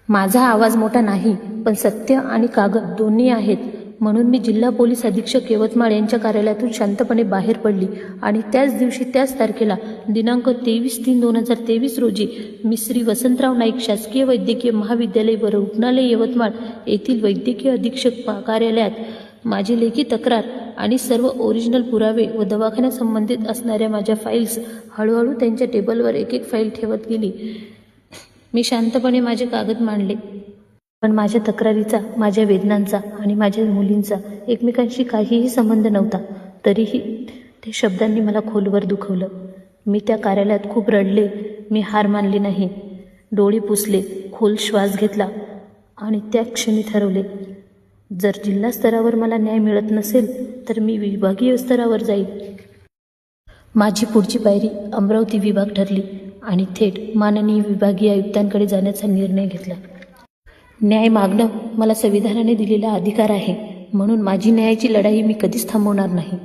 माझा आवाज मोठा नाही, पण सत्य आणि कागद दोन्ही आहेत. म्हणून मी जिल्हा पोलीस अधीक्षक यवतमाळ यांच्या कार्यालयातून शांतपणे बाहेर पडली आणि त्याच दिवशी त्याच तारखेला दिनांक 23/3/2023 रोजी मी श्री वसंतराव नाईक शासकीय वैद्यकीय महाविद्यालय व रुग्णालय यवतमाळ येथील वैद्यकीय अधीक्षक कार्यालयात माझी लेखी तक्रार आणि सर्व ओरिजिनल पुरावे व दवाखान्यासंबंधित असणाऱ्या माझ्या फाईल्स हळूहळू त्यांच्या टेबलवर एक एक फाईल ठेवत गेली. मी शांतपणे माझे कागद मांडले, पण माझ्या तक्रारीचा, माझ्या वेदनांचा आणि माझ्या मुलींचा एकमेकांशी काहीही संबंध नव्हता. तरीही त्या शब्दांनी मला खोलवर दुखवलं. मी त्या कार्यालयात खूप रडले. मी हार मानली नाही. डोळे पुसले, खोल श्वास घेतला आणि त्या क्षणी ठरवले, जर जिल्हा स्तरावर मला न्याय मिळत नसेल तर मी विभागीय स्तरावर जाईल. माझी पुढची पायरी अमरावती विभाग ठरली आणि थेट माननीय विभागीय आयुक्तांकडे जाण्याचा निर्णय घेतला. न्याय मागणं मला संविधानाने दिलेला अधिकार आहे, म्हणून माझी न्यायाची लढाई मी कधीच थांबवणार नाही.